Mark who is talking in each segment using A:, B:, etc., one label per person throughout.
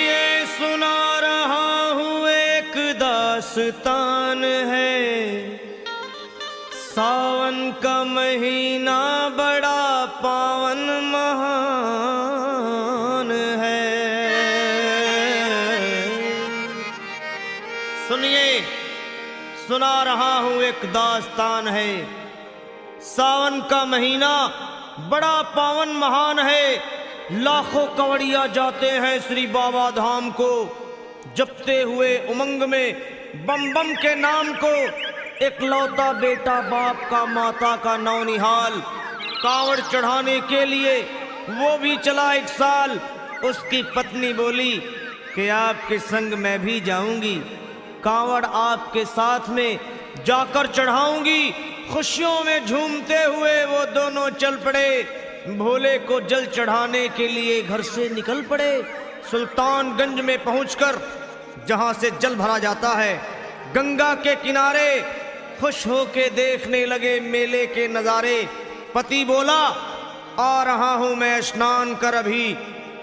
A: सुनिए सुना रहा हूँ एक दास्तान है। सावन का महीना बड़ा पावन महान है। सुनिए सुना रहा हूँ एक दास्तान है। सावन का महीना बड़ा पावन महान है। लाखों कवड़िया जाते हैं श्री बाबा धाम को, जपते हुए उमंग में बम बम के नाम को। एक लौता बेटा बाप का माता का नौनिहाल कांवड़ चढ़ाने के लिए वो भी चला एक साल। उसकी पत्नी बोली कि आपके संग मैं भी जाऊंगी, कांवड़ आपके साथ में जाकर चढ़ाऊंगी। खुशियों में झूमते हुए वो दोनों चल पड़े। भोले को जल चढ़ाने के लिए घर से निकल पड़े। सुल्तानगंज में पहुंचकर जहां से जल भरा जाता है, गंगा के किनारे खुश होके देखने लगे मेले के नजारे। पति बोला आ रहा हूं मैं स्नान कर अभी,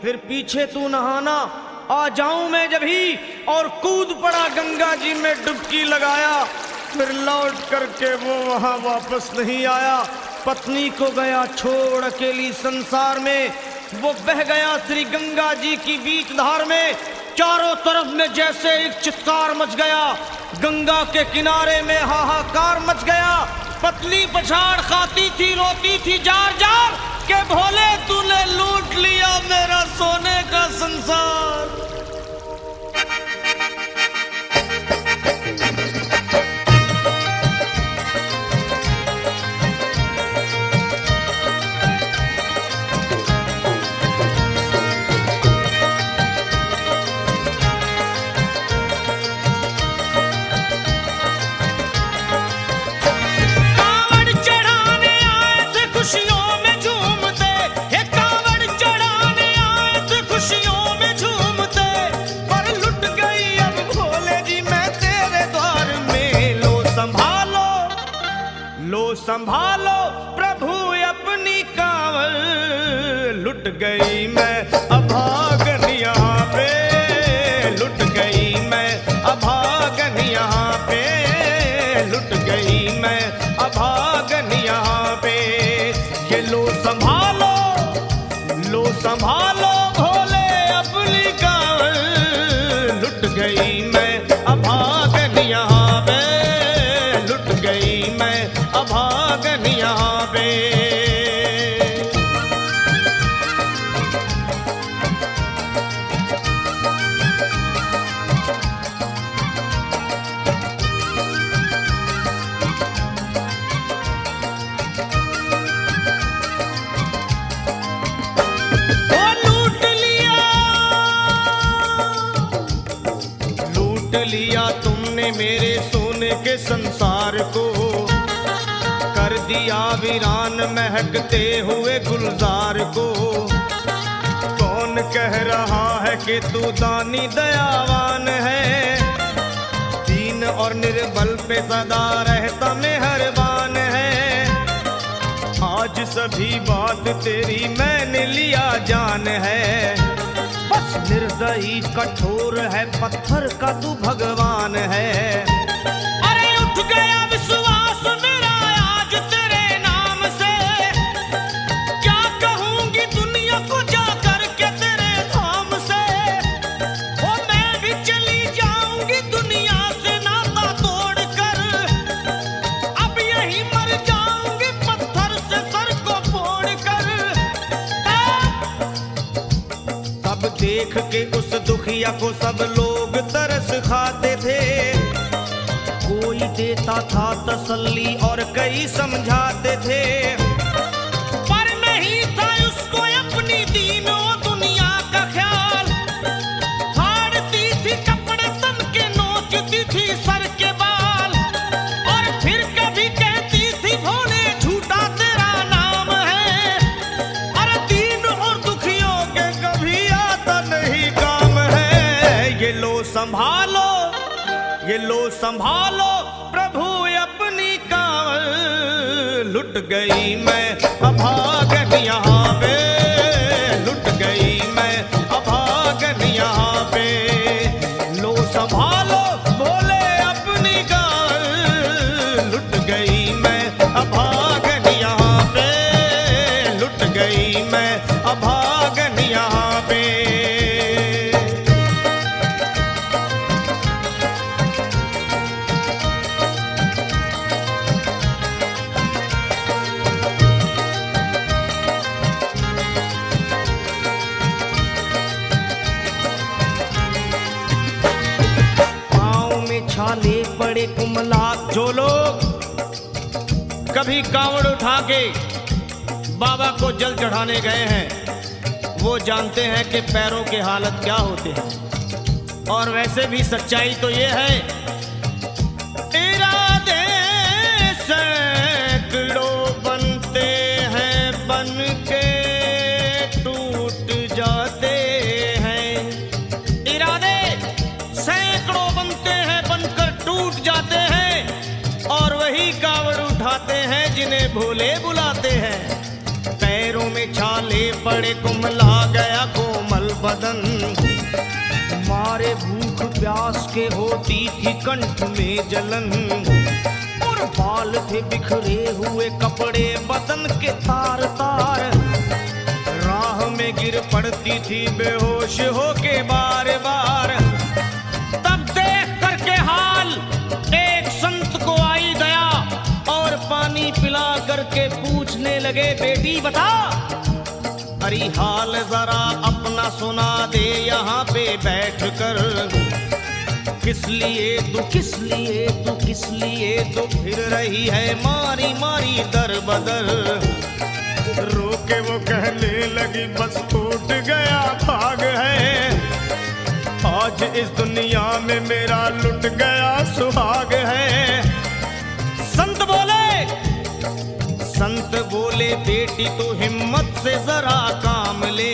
A: फिर पीछे तू नहाना आ जाऊं मैं जभी। और कूद पड़ा गंगा जी में डुबकी लगाया। फिर लौट करके वो वहां वापस नहीं आया। पत्नी को गया छोड़ अकेली संसार में। वो बह गया श्री गंगा जी की बीच धार में। चारों तरफ में जैसे एक चित्कार मच गया, गंगा के किनारे में हाहाकार मच गया। पत्नी पछाड़ खाती थी, रोती थी जार जार के भोले तूने लूट लिया मेरा सोने का संसार।
B: खुशियों में झूमते हे कांवड़ चढ़ाने आए थे, खुशियों में झूमते, पर लुट गई अब भोले जी मैं तेरे द्वार में। लो संभालो प्रभु अपनी कांवड़, लुट गई मैं अभागन यहाँ पे, लुट गई मैं अभागन यहाँ पे, लुट गई मैं अभागन यहाँ पे। ये लो संभालो भोले अपनी कांवड़, लुट गई मैं अभागन यहाँ पे, लुट गई मैं अभागन यहाँ पे।
A: लिया तुमने मेरे सोने के संसार को, कर दिया वीरान महकते हुए गुलजार को। कौन कह रहा है कि तू दानी दयावान है, दीन और निर्बल पे सदा रहता मेहरबान है। आज सभी बात तेरी मैंने लिया जान है, बस निर्दयी कठोर है पत्थर का तू भगवान है।
B: अरे उठ गया विश्वास मेरा आज तेरे नाम से, क्या कहूंगी दुनिया को जा करके तेरे धाम से। ओ मैं भी चली जाऊंगी दुनिया से नाता तोड़कर, अब यही मर जाऊंगी पत्थर से सर को फोड़कर।
A: तब देख के उस दुखिया को सब लोग तरस खाते थे, कोई देता था तसल्ली और कई समझाते थे।
B: पर नहीं था उसको अपनी दीनो दुनिया का ख्याल, फाड़ती थी कपड़े तन के नोचती थी सर के बाल। और फिर कभी कहती थी भोले झूठा तेरा नाम है, अरे दीन और दुखियों के कभी आता नहीं काम है।
A: ये लो संभालो प्रभु अपनी कांवड़, लुट गई मैं अभागन यहाँ पे, लुट गई मैं अभागन यहाँ पे। छाले पड़े कुमला। जो लोग कभी कांवड़ उठा के बाबा को जल चढ़ाने गए हैं वो जानते हैं कि पैरों के हालत क्या होते हैं। और वैसे भी सच्चाई तो ये है, इरादे सैकड़ों बनते हैं बन के टूट जाते हैं। इरादे सैकड़ों बनते हैं बनकर टूट जाते हैं। और वही कावड़ उठाते हैं जिन्हें भोले बुलाते हैं। पैरों में छाले पड़े कुमला गया कोमल बदन। मारे भूख प्यास के होती थी कंठ में जलन। और बाल थे बिखरे हुए कपड़े बदन के तार तार। राह में गिर पड़ती थी बेहोश होके बार बार। तब देख करके हाल एक संत को आई दया और पानी पिला करके पूछने लगे, बेटी बता अरे हाल जरा अपना सुना दे यहाँ पे बैठ कर। किस लिए तू किस लिए तू किस लिए तू फिर रही है मारी मारी दर बदर। रोके वो कहने लगी बस टूट गया भाग है। आज इस दुनिया में मेरा लुट गया सुहाग है। संत बोले बेटी तू हिम्मत से जरा काम ले।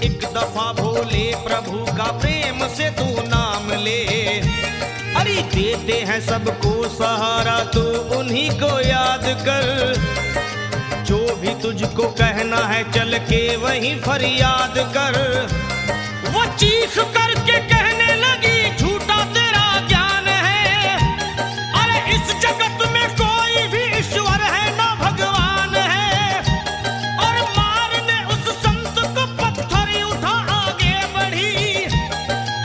A: एक दफा भोले प्रभु का प्रेम से तू नाम ले। अरे देते हैं सबको सहारा तू उन्हीं को याद कर। जो भी तुझको कहना है चल के वहीं फरियाद कर। वो चीख करके कहने लगी झूठा तेरा ज्ञान है। अरे इस जगत में कोई भी ईश्वर है ना भगवान है। और मारने उस संत को पत्थर उठा आगे बढ़ी।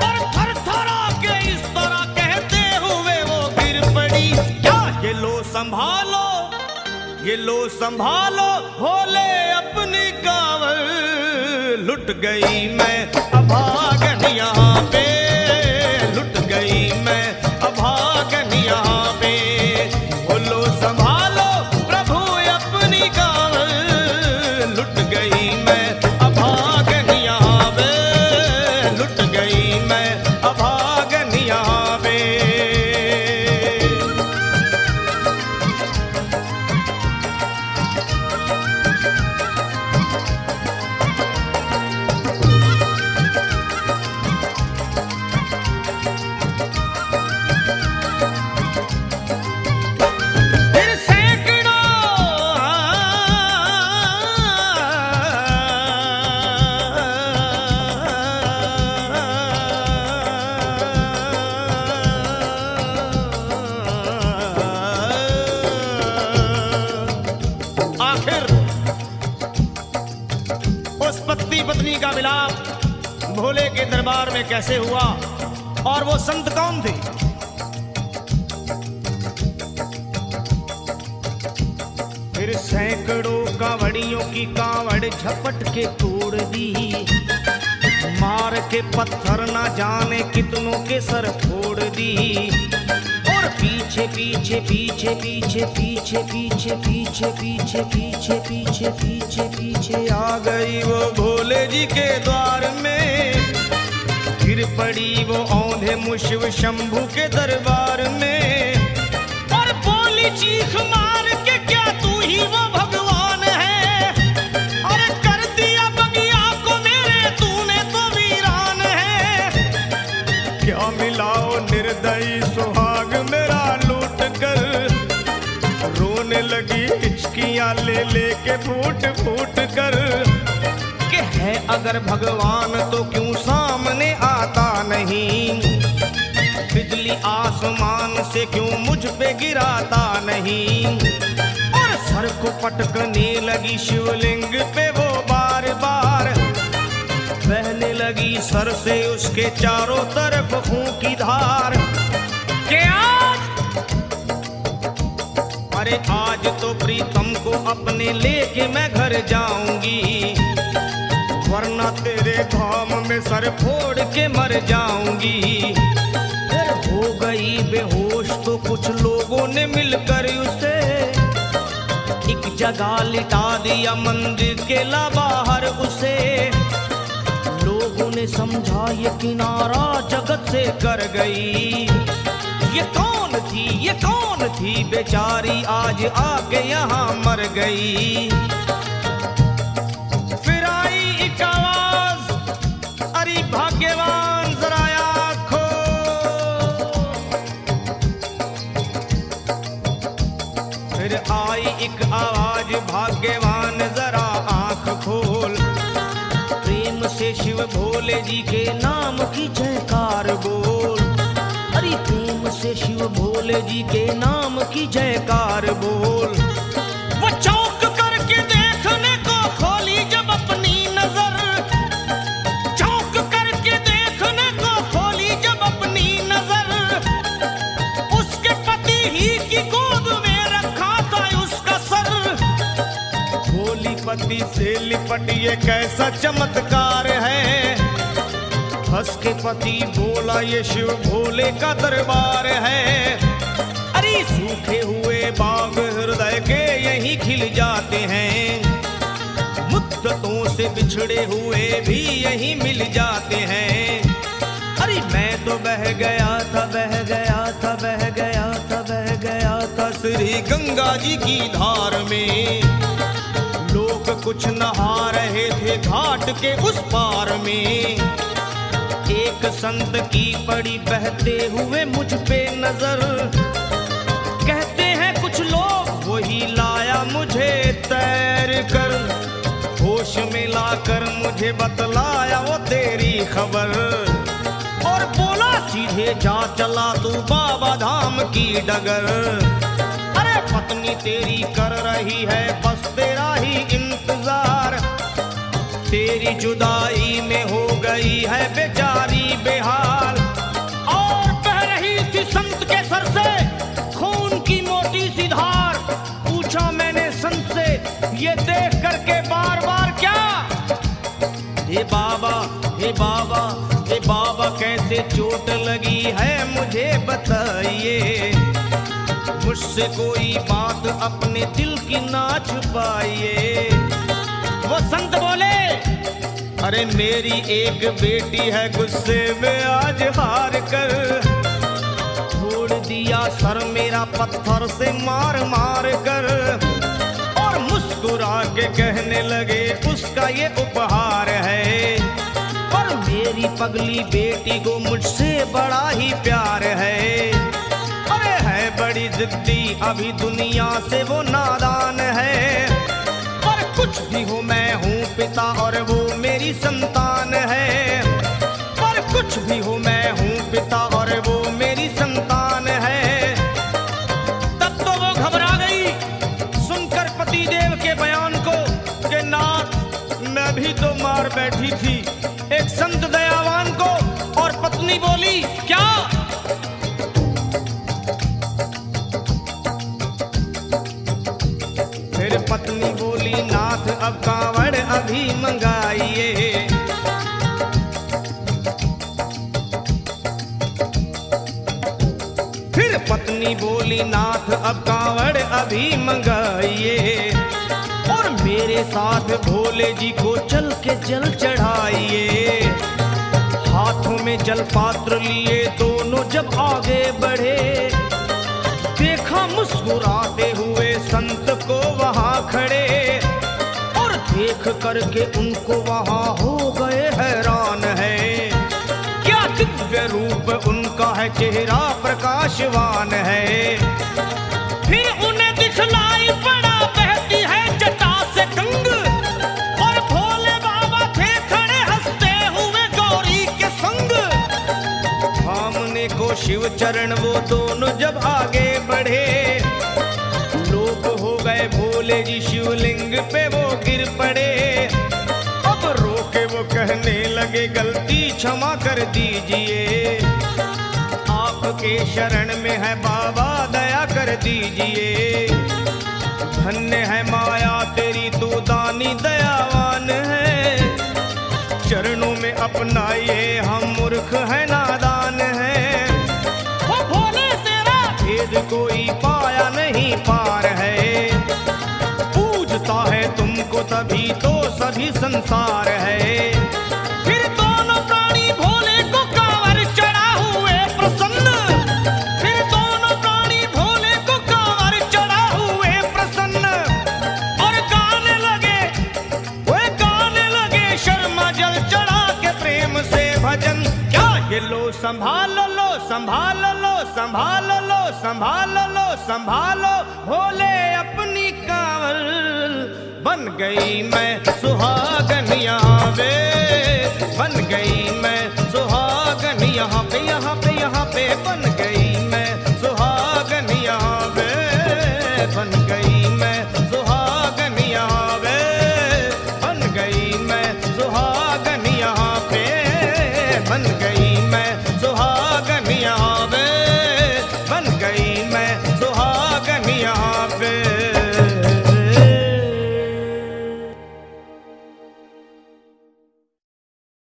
A: और थर थर आके इस तरह कहते हुए वो गिर पड़ी। क्या ये लो संभालो ये लो संभालो भोले अपनी कांवड़ लुट गई मैं अभागन यहाँ पे। लुट गई मैं अभागन यहाँ पे। बोलो संभालो प्रभु अपनी कांवड़ लुट गई मैं अभागन यहाँ पे। लुट गई मैं अभागन यहाँ पे। पत्नी का मिलाप भोले के दरबार में कैसे हुआ और वो संत कौन थे? फिर सैकड़ों कांवड़ियों की कांवड़ झपट के तोड़ दी। मार के पत्थर ना जाने कितनों के सर फोड़ दी। और पीछे पीछे पीछे पीछे पीछे पीछे पीछे पीछे पीछे पीछे पीछे पीछे आ गई वो भोले जी के द्वार में। गिर पड़ी वो औंधे मुशिव शंभू के दरबार में। और बोली चीख मार के क्या तू ही वो भगवान है? अरे कर दिया बगिया को मेरे तूने तो वीरान है। क्या मिलाओ निर्दयी सुहाग मेरा लूट कर। रोने लगी हिचकियां ले लेके फूट फूट कर। कि है अगर भगवान तो क्यों सामने आता नहीं? बिजली आसमान से क्यों मुझ पे गिराता नहीं? और सर को पटकने लगी शिवलिंग पे वो बार बार। बहने लगी सर से उसके चारों तरफ खून की धार। क्या अरे आज तो प्रीतम को अपने लेके मैं घर जाऊंगी। वरना तेरे धाम में सर फोड़ के मर जाऊंगी। फिर होगा गई बेहोश तो कुछ लोगों ने मिलकर उसे एक जगह लिटा दिया मंदिर के ला बाहर उसे। लोगों ने समझा ये किनारा जगत से कर गई। ये कौन थी बेचारी आज आके यहाँ मर गई। फिर आई एक आवाज, अरे भाग्यवान जरा आँख खोल। फिर आई एक आवाज, भाग्यवान जरा आँख खोल। प्रेम से शिव भोले जी के नाम की जयकार बोल। अरे प्रेम से शिव भोले जी के नाम की जयकार बोल।
B: वो चौंक करके देखने को खोली जब अपनी नजर, चौंक करके देखने को खोली जब अपनी नजर। उसके पति ही की गोद में रखा था उसका सर।
A: भोली पति से लिपट ये कैसा चमत्कार है। हंस के पति बोला ये शिव भोले का दरबार है। अरे सूखे हुए बाग हृदय के यहीं खिल जाते हैं। मुद्दतों से बिछड़े हुए भी यहीं मिल जाते हैं। अरे मैं तो बह गया था, बह गया था, बह गया था, बह गया था श्री गंगा जी की धार में। लोग कुछ नहा रहे थे घाट के उस पार में। एक संत की पड़ी बहते हुए मुझ पे नजर। कहते हैं कुछ लोग वही लाया मुझे तैर कर। होश में लाकर मुझे बतलाया वो तेरी खबर। और बोला सीधे जा चला तू बाबा धाम की डगर। अरे पत्नी तेरी कर रही है बस तेरा ही इंतजार। तेरी जुदाई में हो गई है बेचारी बेहाल।
B: और बह रही थी संत के सर से खून की मोटी सी धार।
A: पूछा मैंने संत से ये देख करके बार बार क्या। हे बाबा, हे बाबा, हे बाबा कैसे चोट लगी है मुझे बताइए। मुझसे कोई बात अपने दिल की ना छुपाइए।
B: वो संत बोले,
A: अरे मेरी एक बेटी है गुस्से में आज हार कर। छोड़ दिया सर मेरा पत्थर से मार मार कर। और मुस्कुरा के कहने लगे उसका ये उपहार है। और मेरी पगली बेटी को मुझसे बड़ा ही प्यार है। अरे है बड़ी जिद्दी अभी दुनिया से वो नादान है। पर कुछ भी हो मैं हूँ पिता और वो मेरी संतान है। पर कुछ भी हो मैं हूँ पिता और वो मेरी संतान है।
B: तब तो वो घबरा गई सुनकर पतिदेव के बयान को कि नाथ
A: मैं भी तो मार बैठी थी
B: एक संत दयावान को। और पत्नी बोली क्या।
A: फिर पत्नी बोली नाथ अब कांवड़ अभी मंगाइए। फिर पत्नी बोली नाथ अब कांवड़ अभी मंगाइए। और मेरे साथ भोले जी को चल के जल चढ़ाइए। हाथों में जल पात्र लिए दोनों जब आगे बढ़े। देखा मुस्कुराते हुए संत को वहां खड़े। और देख करके उनको वहां हो गए हैरान है। क्या दिव्य रूप उनका है, चेहरा प्रकाशवान है।
B: फिर उन्हें दिखलाई पड़ा बहती है जटा से गंग। और भोले बाबा थे खड़े हंसते हुए गौरी के संग।
A: सामने को शिव चरण वो दोनों जब आगे बढ़े। लोग हो गए भोले जी शिवलिंग पे वो गिर पड़े। अब रोके वो कहने लगे गलती क्षमा कर दीजिए। आपके शरण में है बाबा दया कर दीजिए। धन्य है माया तेरी तू दानी दयावान है। चरणों में अपनाइए हम मूर्ख है नादान है।
B: वो भोले
A: तभी तो सभी संसार है।
B: फिर दोनों प्राणी भोले को कांवर चढ़ा हुए प्रसन्न, फिर दोनों प्राणी भोले को कांवर चढ़ा हुए प्रसन्न, और गाने लगे, वे गाने लगे शर्मा जल चढ़ा के प्रेम से भजन। क्या
A: ये लो संभाल लो संभाल लो संभाल लो संभाल लो संभालो भोले अपनी कांवर, बन गई मैं सुहागन यहाँ पे, बन गई मैं सुहागन यहाँ पे, यहाँ पे यहाँ पे बन गई मैं सुहागन यहाँ पे, बन गई मैं सुहागन यहाँ पे, बन गई मैं सुहागन यहाँ पे, बन गई